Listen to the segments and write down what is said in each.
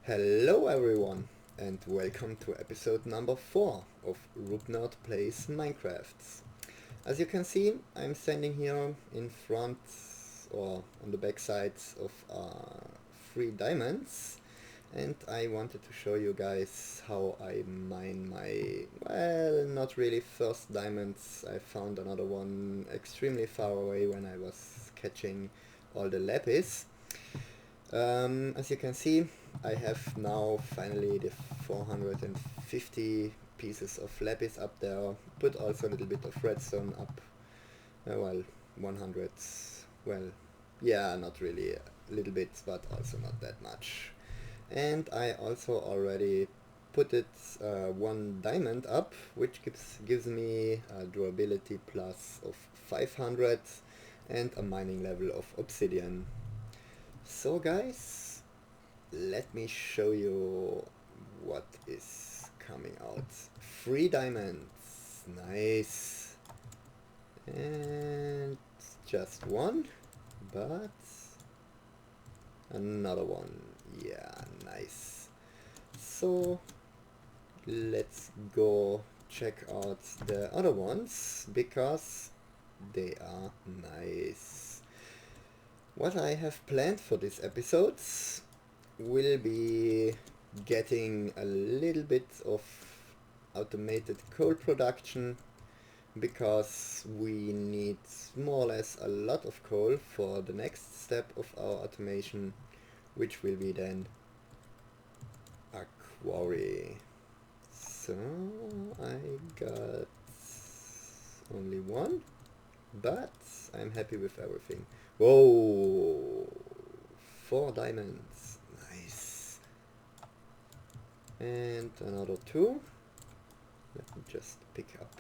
Hello everyone and welcome to episode number 4 of Rootnerd Plays Minecraft. As you can see, I'm standing here in front or on the back sides of 3 diamonds, and I wanted to show you guys how I mine my, well, not really first diamonds. I found another one extremely far away when I was catching all the lapis. As you can see, I have now finally the 450 pieces of lapis up there, put also a little bit of redstone up, well, 100, well, yeah, not really, a little bit, but also not that much. And I also already put it 1 diamond up, which gives me a durability plus of 500 and a mining level of obsidian. So guys, let me show you what is coming out. 3 diamonds, nice. And just 1, but another one, yeah, nice. So let's go check out the other ones because they are nice. What I have planned for this episode will be getting a little bit of automated coal production, because we need more or less a lot of coal for the next step of our automation, which will be then a quarry. So I got only 1, but I'm happy with everything. Whoa! 4 diamonds. Nice. And another 2. Let me just pick up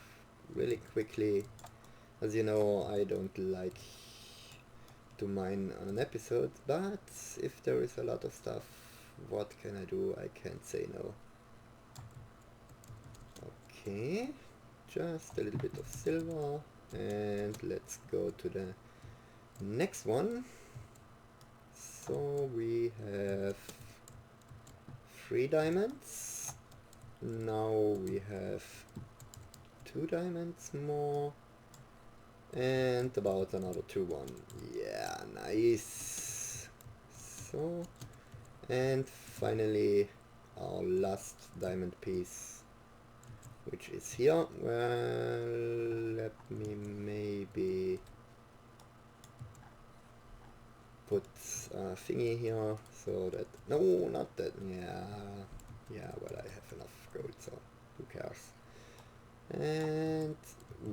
really quickly. As you know, I don't like to mine on an episode, but if there is a lot of stuff, what can I do? I can't say no. Okay, just a little bit of silver, and let's go to the next one. So we have 3 diamonds. Now we have 2 diamonds more, and about another 2 1. Yeah, nice. So, and finally our last diamond piece, which is here. Well, let me maybe put a thingy here so that, no, not that, yeah, well, I have enough gold, so who cares. And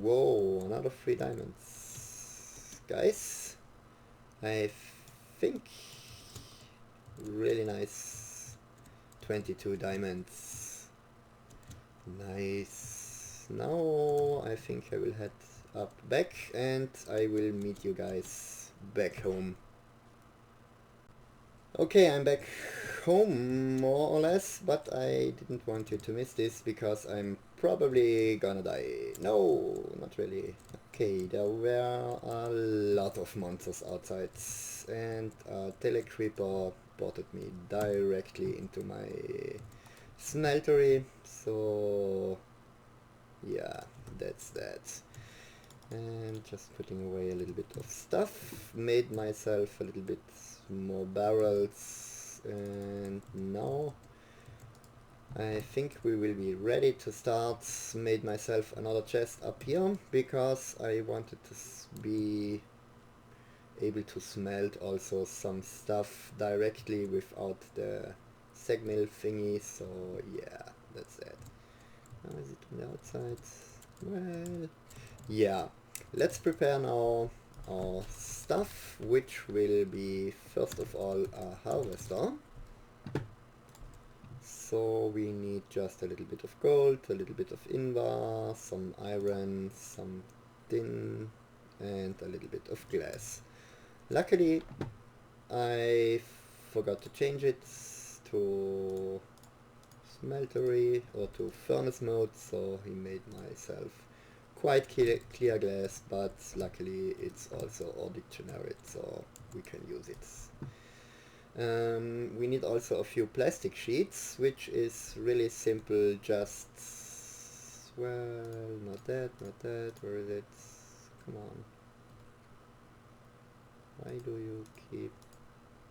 whoa, another 3 diamonds, guys. I think really nice. 22 diamonds, nice. Now I think I will head up back and I will meet you guys back home. Okay, I'm back home more or less, but I didn't want you to miss this because I'm probably gonna die. No, not really. Okay, there were a lot of monsters outside, and a telecreeper ported me directly into my smeltery, so yeah, that's that. And just putting away a little bit of stuff, made myself a little bit more barrels, and now I think we will be ready to start. Made myself another chest up here because I wanted to be able to smelt also some stuff directly without the segmill thingy, so yeah, that's it. How is it on the outside? Well, yeah, let's prepare now our stuff, which will be first of all a harvester. So we need just a little bit of gold, a little bit of invar, some iron, some tin, and a little bit of glass. Luckily I forgot to change it to smeltery or to furnace mode, so he made myself quite clear glass, but luckily it's also audit generated, so we can use it. We need also a few plastic sheets, which is really simple. Just, well, not that, where is it? Come on. Why do you keep...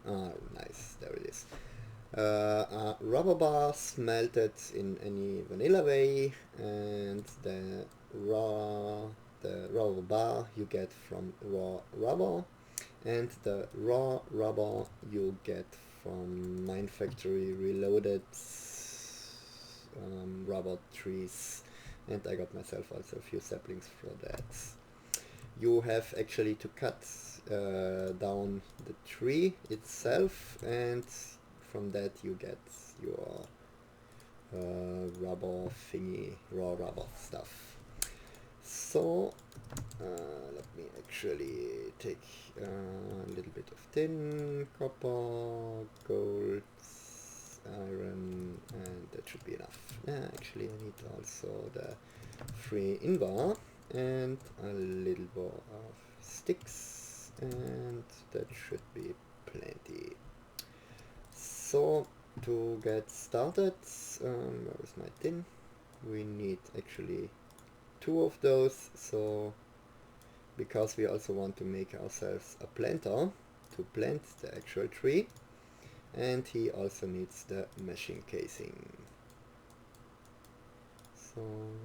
Ah, nice, there it is. Rubber bar smelted in any vanilla way, and the rubber bar you get from raw rubber, and the raw rubber you get from Mine Factory Reloaded rubber trees, and I got myself also a few saplings for that. You have actually to cut down the tree itself, and from that you get your rubber thingy, raw rubber stuff. So let me actually take a little bit of tin, copper, gold, iron, and that should be enough. Actually I need also the free invar and a little more of sticks, and that should be plenty. So to get started, where is my tin? We need actually 2 of those, so because we also want to make ourselves a planter to plant the actual tree, and he also needs the meshing casing. So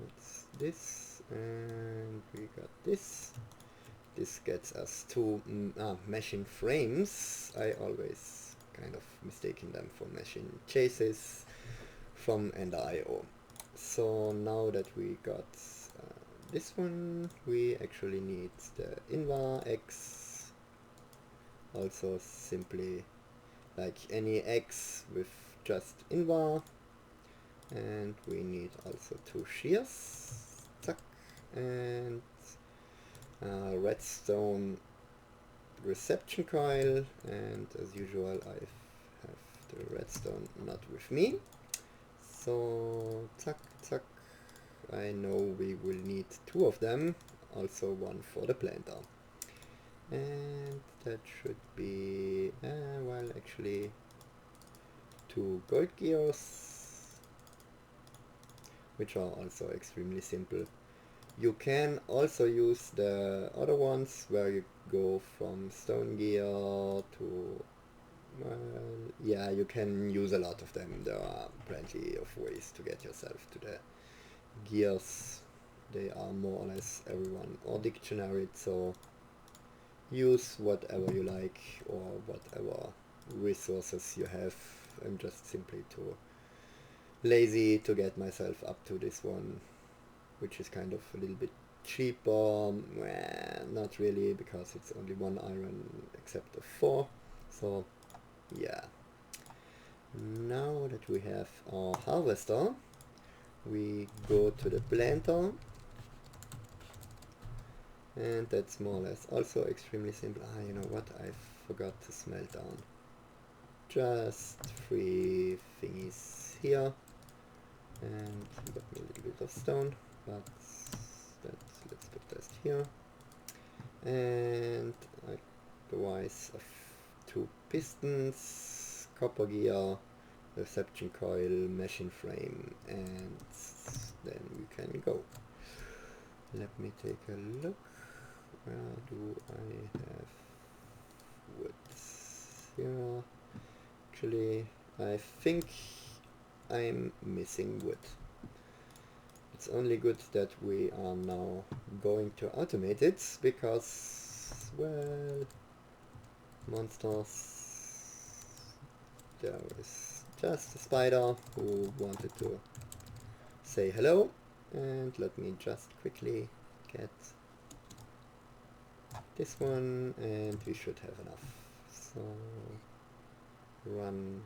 it's this, and we got this. This gets us 2 meshing frames. I always kind of mistaken them for meshing chases from Ender.io. So now that we got this one, we actually need the Invar X, also simply like any X with just Invar, and we need also 2 shears, zack, and redstone reception coil, and as usual I have the redstone not with me, so zack zack. I know we will need 2 of them, also 1 for the planter, and that should be well, actually 2 gold gears, which are also extremely simple. You can also use the other ones where you go from stone gear to, well, yeah, you can use a lot of them. There are plenty of ways to get yourself to the gears. They are more or less everyone or dictionary, so use whatever you like or whatever resources you have. I'm just simply too lazy to get myself up to this one, which is kind of a little bit cheaper. Well, not really, because it's only 1 iron except a 4. So yeah, now that we have our harvester, we go to the planter, and that's more or less also extremely simple. You know what, I forgot to smelt down just 3 thingies here, and got me a little bit of stone, but let's put that here, and otherwise 2 pistons, copper gear, reception coil, meshing frame, and then we can go. Let me take a look. Where do I have wood? Here. Actually, I think I'm missing wood. It's only good that we are now going to automate it, because, well, monsters. There is just a spider who wanted to say hello, and let me just quickly get this one, and we should have enough. So run.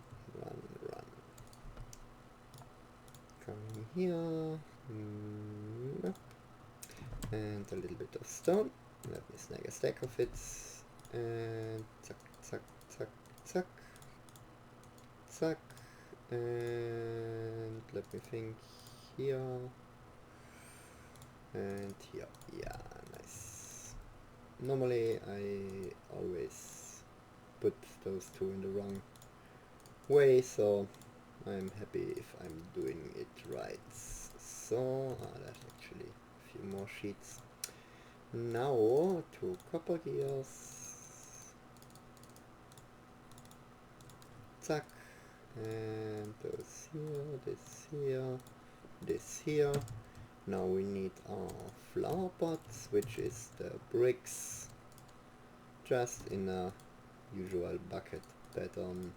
Come here, and a little bit of stone. Let me snag a stack of it, and zack, zack, zack, zack, zack, and let me think, here and here. Yeah, nice. Normally I always put those 2 in the wrong way, so I'm happy if I'm doing it right. So there's actually a few more sheets. Now 2 copper gears, zack, and those here, this here, this here. Now we need our flower pots, which is the bricks, just in a usual bucket pattern.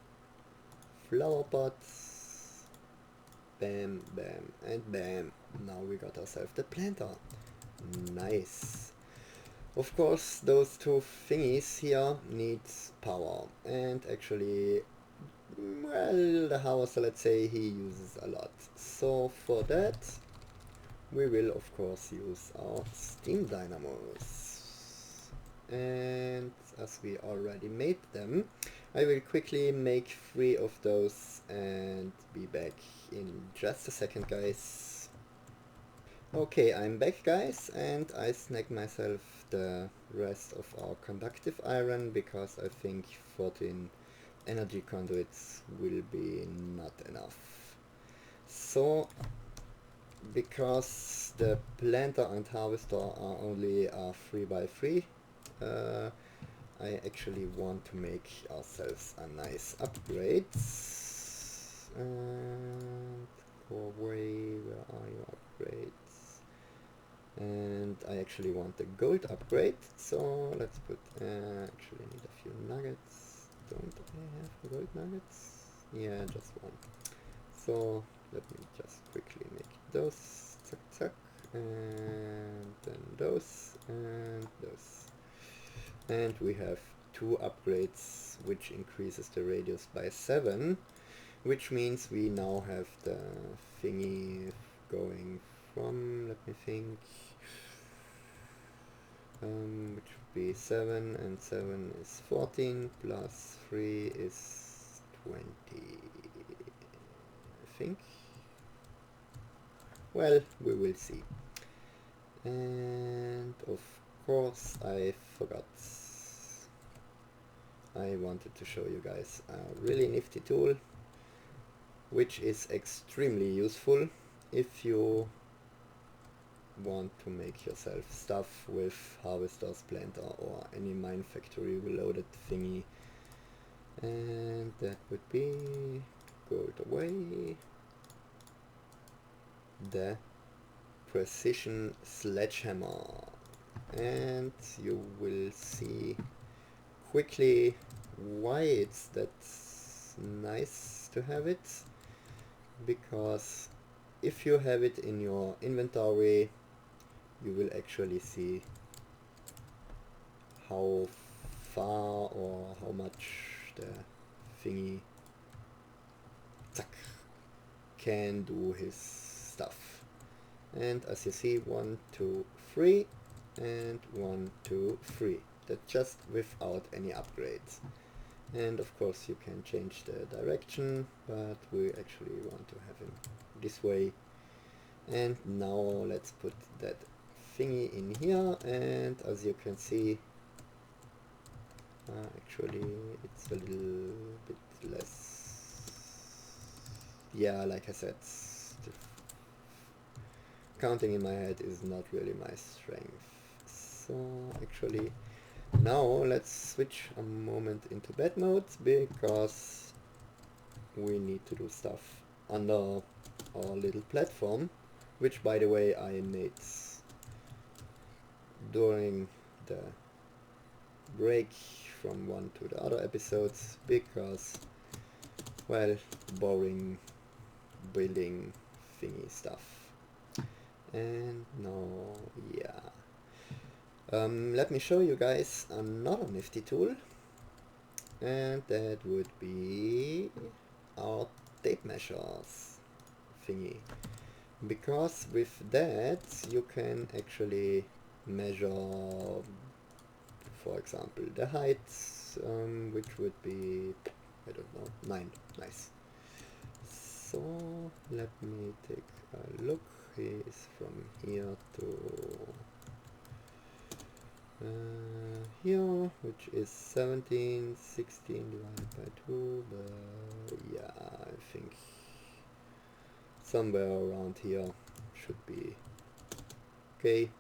Flower pots, bam, bam, and bam. Now we got ourselves the planter. Nice. Of course, those 2 thingies here need power, and actually, well, the harvester, let's say, he uses a lot. So for that, we will of course use our steam dynamos. And as we already made them, I will quickly make 3 of those and be back in just a second, guys. Okay, I'm back, guys, and I snagged myself the rest of our conductive iron because I think 14 energy conduits will be not enough. So, because the planter and harvester are only 3x3, I actually want to make ourselves a nice upgrade. And go away, where are your upgrades? And I actually want the gold upgrade, so let's put, actually need a few nuggets. Don't I have gold nuggets? Yeah, just one. So let me just quickly make those, zack zack, and then those, and those. And we have 2 upgrades, which increases the radius by 7, which means we now have the thingy going from, let me think, which would be 7, and 7 is 14, plus 3 is 20, I think. Well, we will see. And of course I forgot. I wanted to show you guys a really nifty tool, which is extremely useful if you want to make yourself stuff with harvesters, planter, or any mine factory reloaded thingy. And that would be gold away. The precision sledgehammer, and you will see quickly why it's that nice to have it, because if you have it in your inventory, you will actually see how far or how much the thingy can do his stuff. And as you see, 1, 2, 3, and 1, 2, 3. That just without any upgrades. And of course you can change the direction, but we actually want to have him this way. And now let's put that thingy in here, and as you can see, actually it's a little bit less. Yeah, like I said, counting in my head is not really my strength. So actually now let's switch a moment into bed mode, because we need to do stuff under our little platform, which by the way I made during the break from one to the other episodes, because, well, boring building thingy stuff. And now, yeah, let me show you guys another nifty tool, and that would be our tape measures thingy, because with that you can actually measure, for example, the height, which would be, I don't know, 9. Nice. So let me take a look. He is from here to here, which is 17, 16 divided by 2, but yeah, I think somewhere around here should be okay.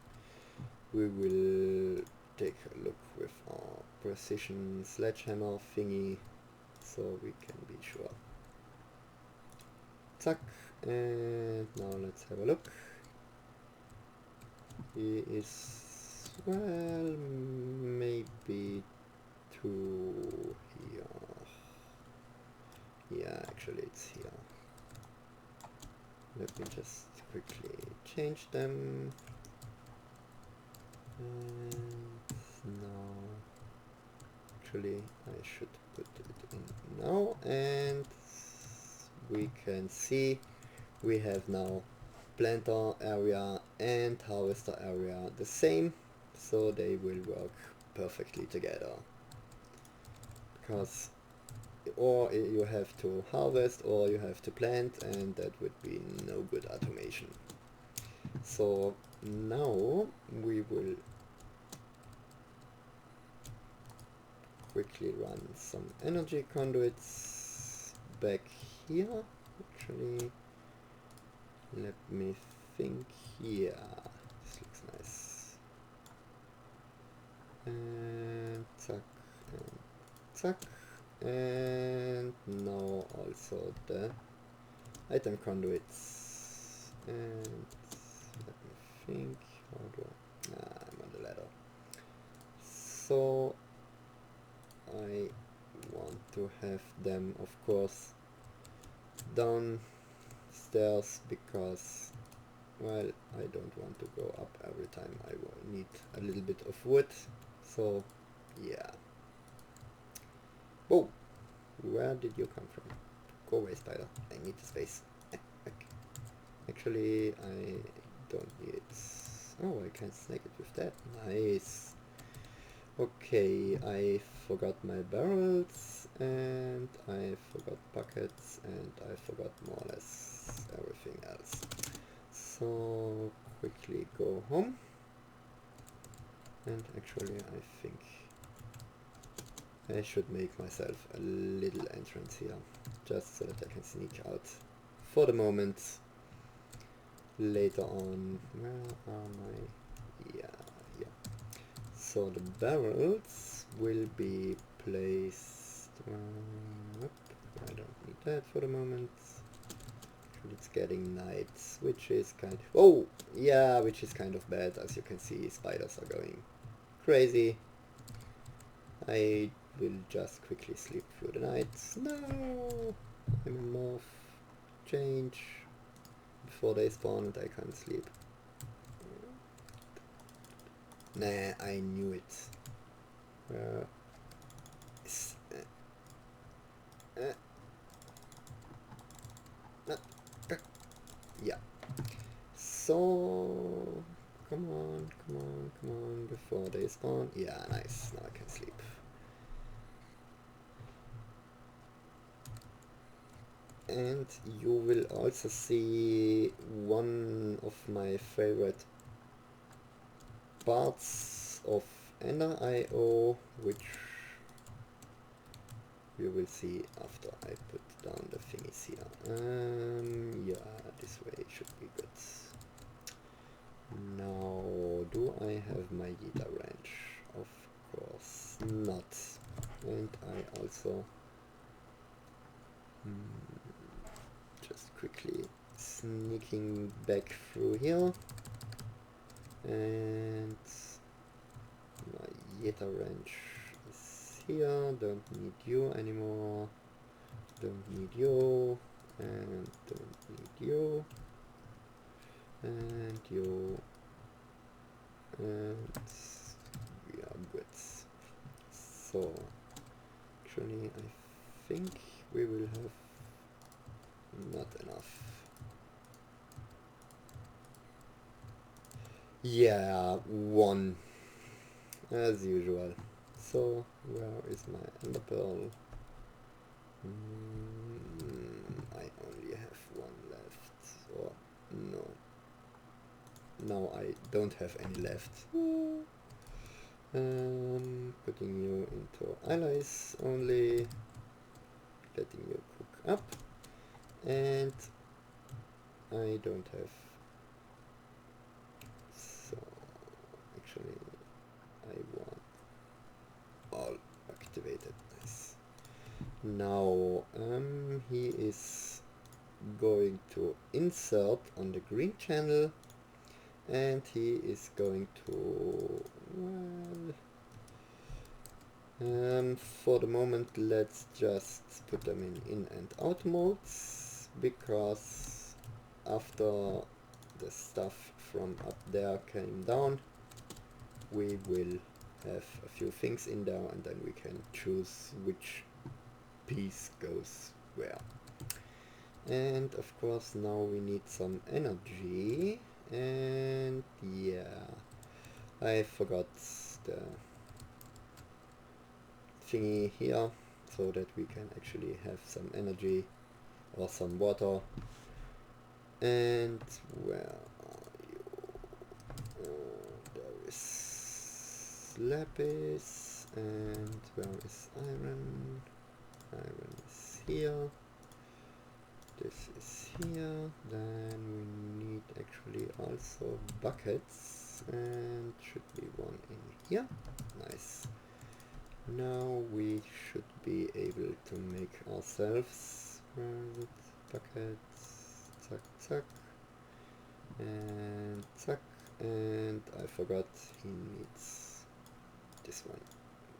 We will take a look with our precision sledgehammer thingy so we can be sure. Zack, and now let's have a look. He is, well, maybe to here. Yeah, actually it's here. Let me just quickly change them. And now, actually I should put it in now, and we can see we have now planter area and harvester area the same, so they will work perfectly together. Because or you have to harvest or you have to plant, and that would be no good automation. So now we will quickly run some energy conduits back here. Actually, let me think here. This looks nice. And zack, and zack. And now also the item conduits. And let me think. How do I? I'm on the ladder. So I want to have them, of course, downstairs because, well, I don't want to go up every time. I will need a little bit of wood. So yeah. Whoa! Where did you come from? Go away, spider. I need the space. Actually, I don't need it. Oh, I can snake it with that. Nice. Okay, I forgot my barrels, and I forgot buckets, and I forgot more or less everything else. So, quickly go home. And actually, I think I should make myself a little entrance here, just so that I can sneak out for the moment. Later on, where are my... yeah, here. So the barrels will be placed... I don't need that for the moment. It's getting night, which is kind of... oh! Yeah, which is kind of bad. As you can see, spiders are going crazy. I will just quickly sleep through the night. No! I'm in morph. Change. Before they spawn and I can't sleep. Nah, I knew it. Yeah. So... come on, come on, come on, before they spawn. Yeah, nice. Now I can sleep. And you will also see one of my favorite parts of Ender.io, which you will see after I put down the thingies here. Yeah, this way should be good. Now, do I have my Yeti wrench? Of course not. And I also just quickly sneaking back through here, and my Yeti wrench is here. Don't need you anymore, don't need you, and don't need you, and you, and we are good. So actually I think we will have not enough. Yeah, one as usual. So where is my ender pearl? I only have one left. Or no. Now I don't have any left. Putting you into alloys only, letting you cook up, and I don't have, so actually I want all activated. Nice. Now he is going to insert on the green channel, and he is going to, well, for the moment let's just put them in and out modes, because after the stuff from up there came down, we will have a few things in there, and then we can choose which piece goes where. And of course now we need some energy, and yeah, I forgot the thingy here, so that we can actually have some energy or some water. And where are you? There is lapis, and where is iron? Iron is here. This is here. Then we need actually also buckets, and should be one in here. Nice. Now we should be able to make ourselves buckets. Zack, zack, and zack. And I forgot he needs this one,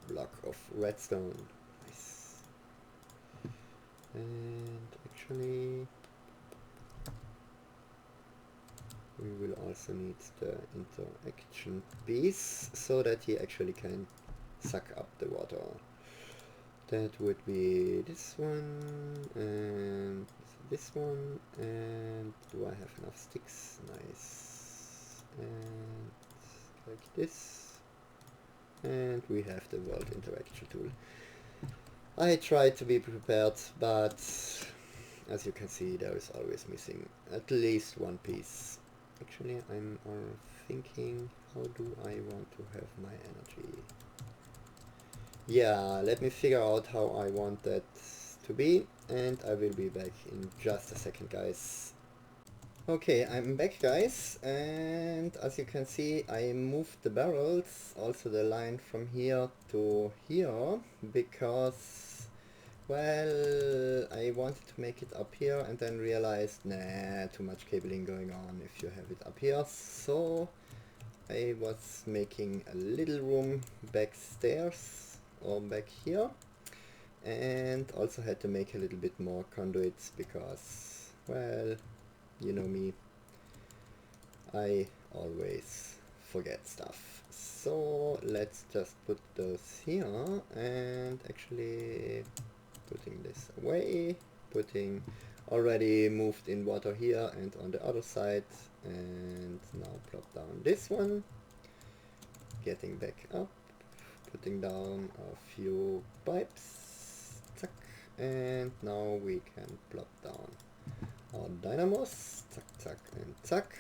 block of redstone. Nice. And actually we will also need the interaction piece, so that he actually can suck up the water. That would be this one and this one. And do I have enough sticks? Nice. And like this. And we have the world interaction tool. I tried to be prepared, but as you can see, there is always missing at least one piece. Actually, I'm thinking, how do I want to have my energy? Yeah, let me figure out how I want that to be, and I will be back in just a second, guys. Okay, I'm back, guys, and as you can see, I moved the barrels, also the line from here to here, because, well, I wanted to make it up here and then realized, nah, too much cabling going on if you have it up here, so I was making a little room backstairs, or back here, and also had to make a little bit more conduits because, well, you know me, I always forget stuff. So let's just put those here, and actually putting this away, putting already moved in water here and on the other side, and now plop down this one, getting back up, putting down a few pipes, zack, and now we can plop down our dynamos, zack, zack, and zack.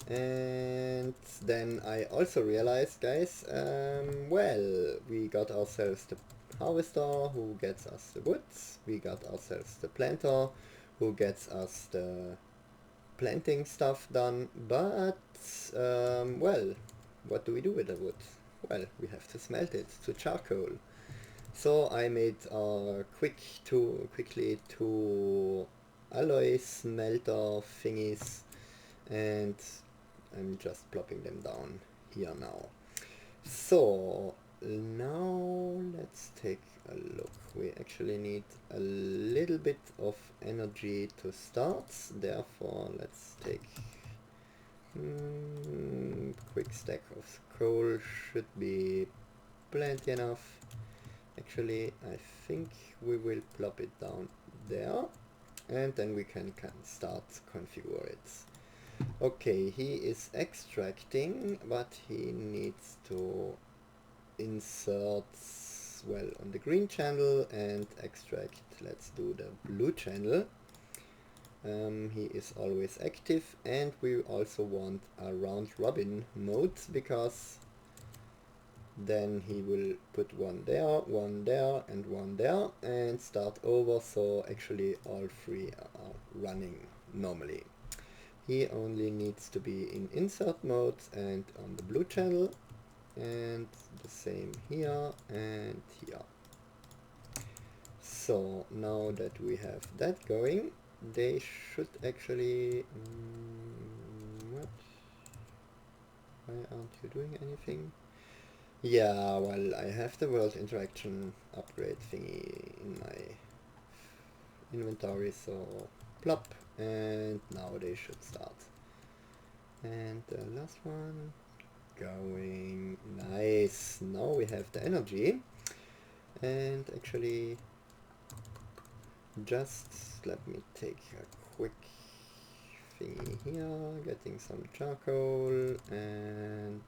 And then I also realized, guys, well, we got ourselves the harvester who gets us the woods, we got ourselves the planter who gets us the planting stuff done, but well, what do we do with the wood? Well, we have to smelt it to charcoal. So I made quickly two alloy smelter thingies, and I'm just plopping them down here now. So now let's take a look. We actually need a little bit of energy to start, therefore let's take quick stack of coal, should be plenty enough. Actually, I think we will plop it down there, and then we can start configure it. Okay, he is extracting, but he needs to insert, well, on the green channel and extract. Let's do the blue channel. He is always active, and we also want a round robin mode, because then he will put one there, and one there, and start over, so actually all three are running normally. He only needs to be in insert mode and on the blue channel, and the same here and here. So now that we have that going, they should actually... what? Why aren't you doing anything? Yeah, well, I have the world interaction upgrade thingy in my inventory, so plop, and now they should start. And the last one going. Nice. Now we have the energy, and actually just let me take a quick thingy here, getting some charcoal, and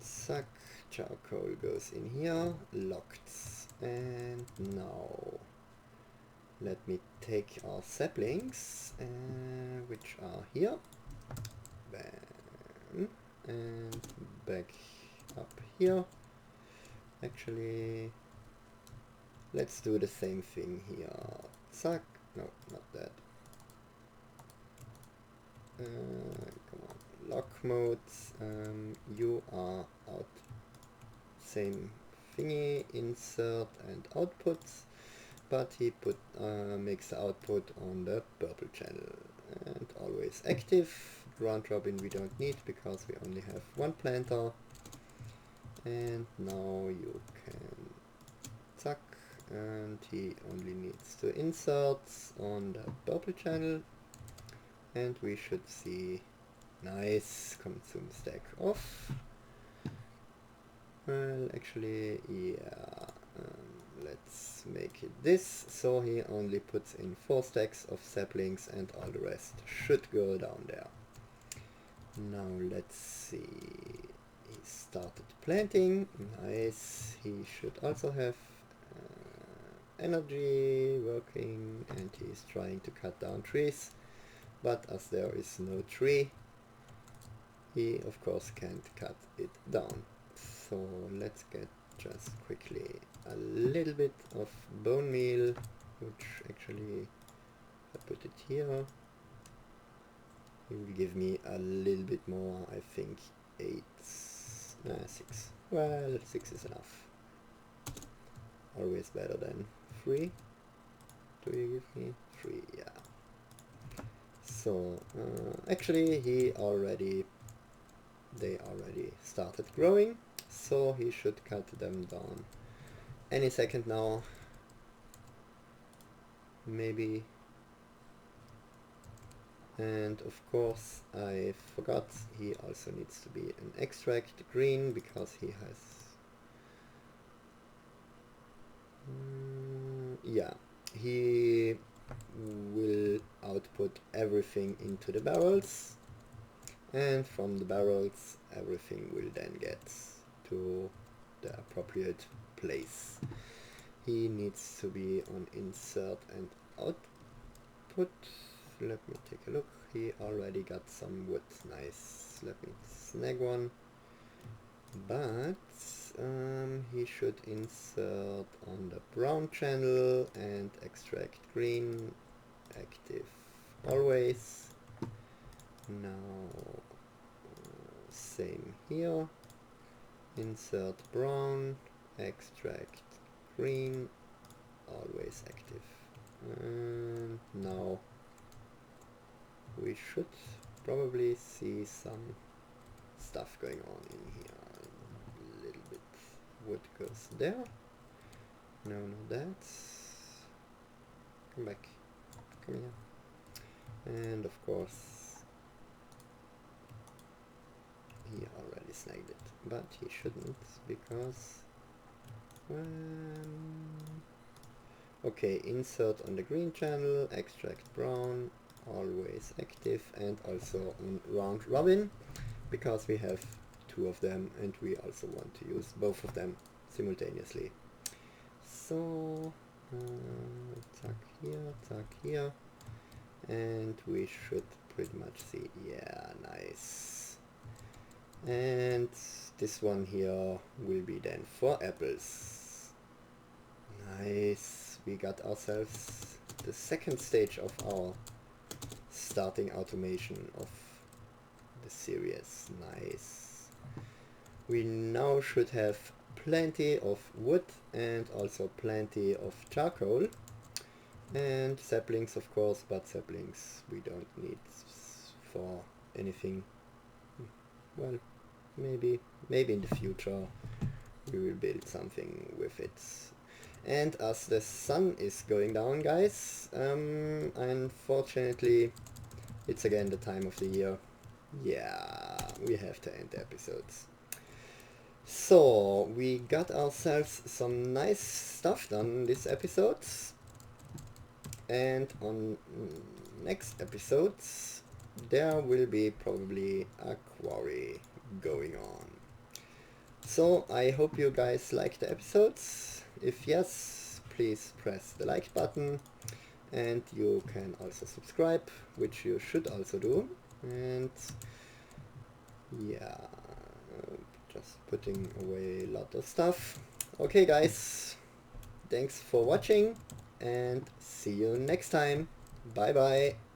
suck, charcoal goes in here, locked. And now let me take our saplings, which are here, bam, and back up here. Actually, let's do the same thing here. Suck, no, not that. Come on, lock modes, you are out, same thingy, insert and output, but he makes the output on the purple channel, and always active. Round robin we don't need because we only have one planter, and now you can suck, and he only needs to insert on the purple channel, and we should see nice consume stack off. Well, actually, yeah, let's make it this, so he only puts in 4 stacks of saplings and all the rest should go down there. Now let's see, he started planting, nice, he should also have energy working, and he's trying to cut down trees, but as there is no tree, he of course can't cut it down. So let's get just quickly a little bit of bone meal, which actually, if I put it here, it will give me a little bit more, I think 6. Well, 6 is enough. Always better than 3. Do you give me 3? Yeah. So actually they already started growing, so he should cut them down any second now, maybe. And of course I forgot, he also needs to be an extract green because he has yeah, he will output everything into the barrels, and from the barrels everything will then get to the appropriate place. He needs to be on insert and output. Let me take a look. He already got some wood. Nice. Let me snag one. But he should insert on the brown channel and extract green, active always. Now same here, insert brown, extract green, always active. And now we should probably see some stuff going on in here. A little bit wood goes there. No, not that. Come back. Come here. And of course he already snagged it, but he shouldn't because okay, insert on the green channel, extract brown, always active, and also on round robin because we have 2 of them and we also want to use both of them simultaneously. So tuck here, and we should pretty much see, yeah, nice. And this one here will be then for apples. Nice, we got ourselves the second stage of our starting automation of the series. Nice. We now should have plenty of wood and also plenty of charcoal and saplings, of course, but saplings we don't need for anything. Well, maybe in the future we will build something with it. And as the sun is going down, guys, unfortunately it's again the time of the year. Yeah, we have to end the episodes. So we got ourselves some nice stuff done this episode, and on next episodes there will be probably a quarry going on. So I hope you guys like the episodes. If yes, please press the like button, and you can also subscribe, which you should also do. And yeah, just putting away a lot of stuff. Okay guys, thanks for watching and see you next time. Bye bye.